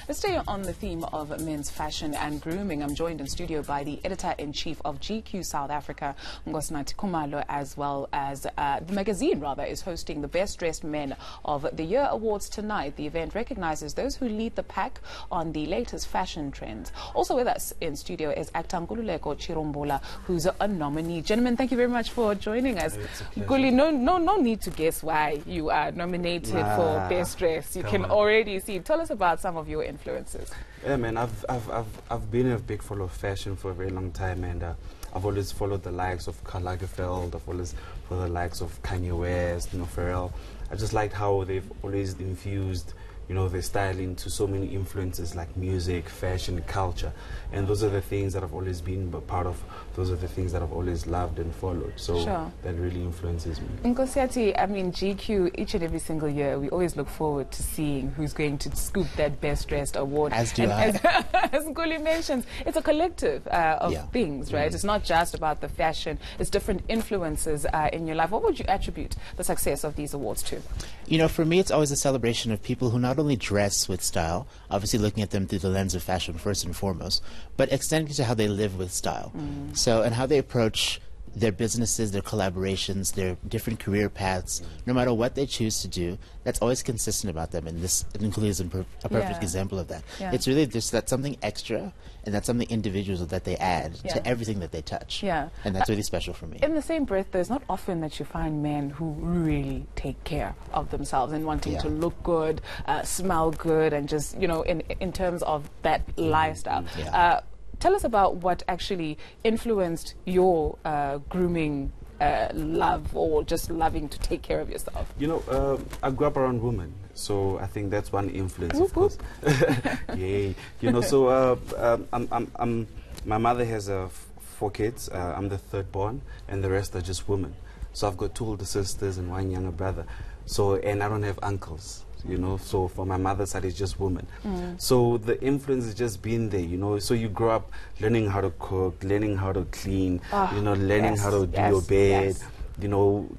Let's stay on the theme of men's fashion and grooming. I'm joined in studio by the editor-in-chief of GQ South Africa, Nkosinathi Khumalo, as well as the magazine, is hosting the Best Dressed Men of the Year Awards tonight. The event recognizes those who lead the pack on the latest fashion trends. Also with us in studio is actor Nkululeko Chirombola, who's a nominee. Gentlemen, thank you very much for joining us. Nkuli, no need to guess why you are nominated for Best Dressed. You can already see. Tell us about some of your influences. Yeah, man, I've been a big follower of fashion for a very long time, and I've always followed the likes of Karl Lagerfeld. I've always followed the likes of Kanye West, Pharrell. I just liked how they've always infused, their style into so many influences like music, fashion, culture. And those are the things that I've always been a part of. Those are the things that I've always loved and followed. So that really influences me. Nkosinathi, I mean, GQ, each and every single year, we always look forward to seeing who's going to scoop that Best Dressed award. As do I. As Nkuli mentions, it's a collective of things, right? It's not just about the fashion. It's different influences in your life. What would you attribute the success of these awards to? For me, it's always a celebration of people who not only dress with style, obviously looking at them through the lens of fashion first and foremost, but extending to how they live with style. So, and how they approach their businesses, their collaborations, their different career paths, no matter what they choose to do, that's always consistent about them. And this includes a perfect example of that. It's really just that something extra, and that's something individual that they add to everything that they touch. And that's really special for me. In the same breath, there's not often that you find men who really take care of themselves and wanting to look good, smell good, and just, in terms of that lifestyle. Tell us about what actually influenced your grooming love, or just loving to take care of yourself. I grew up around women, so I think that's one influence, of course. Yay. My mother has 4 kids. I'm the third born, and the rest are just women. So I've got 2 older sisters and 1 younger brother. So, and I don't have uncles. So for my mother's side, it's just women. So the influence has just been there, so you grow up learning how to cook, learning how to clean, learning how to do your bed,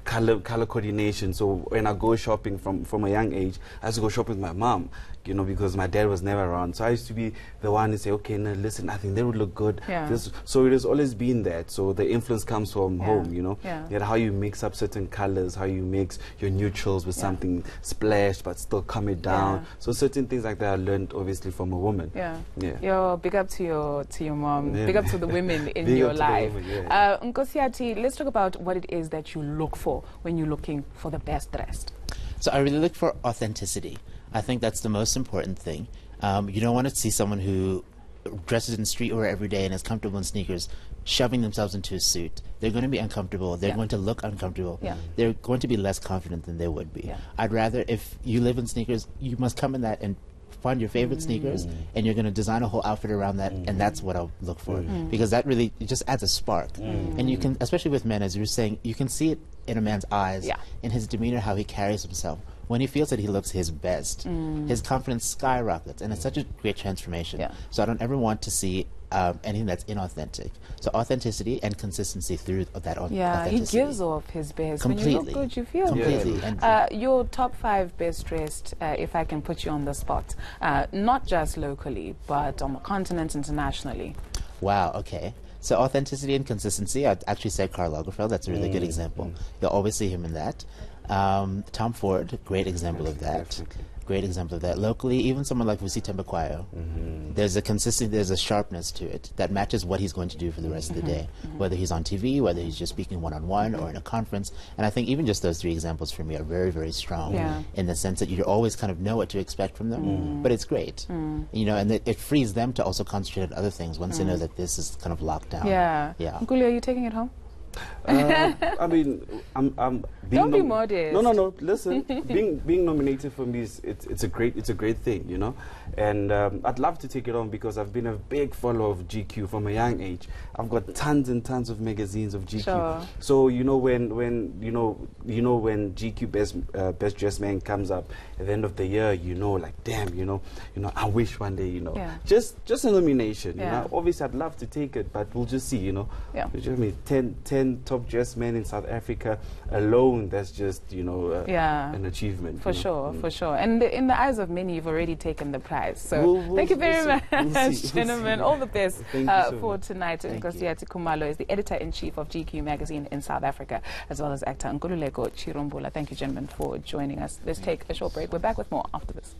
color coordination. So when I go shopping from a young age, I used to go shopping with my mom, because my dad was never around. So I used to be the one to say, okay, no, listen, I think they would look good. So it has always been that. So the influence comes from home, how you mix up certain colors, how you mix your neutrals with something splashed but still calm it down. So certain things like that I learned obviously from a woman. Yo, big up to your mom. Big up to the women in your life. Nkosinathi, let's talk about what it is that you look for when you're looking for the best dressed. So I really look for authenticity. I think that's the most important thing. You don't want to see someone who dresses in streetwear every day and is comfortable in sneakers shoving themselves into a suit. They're going to be uncomfortable. They're going to look uncomfortable. They're going to be less confident than they would be. I'd rather, if you live in sneakers, you must come in that and find your favorite sneakers, and you're going to design a whole outfit around that, and that's what I'll look for, because that really, it just adds a spark. And you can, especially with men, as you were saying, you can see it in a man's eyes, in his demeanor, how he carries himself. When he feels that he looks his best, his confidence skyrockets, and it's such a great transformation. So I don't ever want to see anything that's inauthentic. So authenticity and consistency through that authenticity. He gives off his best. Completely. When you look good, you feel good. Your top 5 best dressed, if I can put you on the spot, not just locally, but on the continent, internationally. Wow, okay. So authenticity and consistency, I'd actually say Karl Lagerfeld. That's a really good example. You'll always see him in that. Tom Ford, great example of that. Definitely. Great example of that. Locally, even someone like Vusi Thembekwayo, there's a consistency, there's a sharpness to it that matches what he's going to do for the rest of the day, whether he's on TV, whether he's just speaking one-on-one or in a conference. And I think even just those 3 examples for me are very, very strong in the sense that you always kind of know what to expect from them, but it's great. And it frees them to also concentrate on other things once they know that this is kind of locked down. Nkuli, are you taking it home? I mean, I'm being don't be modest. No. Listen, being nominated for me it's a great thing, and I'd love to take it on because I've been a big follower of GQ from a young age. I've got tons and tons of magazines of GQ. So when GQ Best Dressed Man comes up at the end of the year, like damn, I wish one day, just a nomination. Obviously, I'd love to take it, but we'll just see. 10 top top dressed men in South Africa alone, that's just, an achievement. For sure, for sure. And in the eyes of many, you've already taken the prize. So thank you very much, gentlemen. All the best for tonight. Nkosiyati Khumalo is the editor-in-chief of GQ magazine in South Africa, as well as actor Nkululeko Chirumbula. Thank you, gentlemen, for joining us. Let's take a short break. We're back with more after this.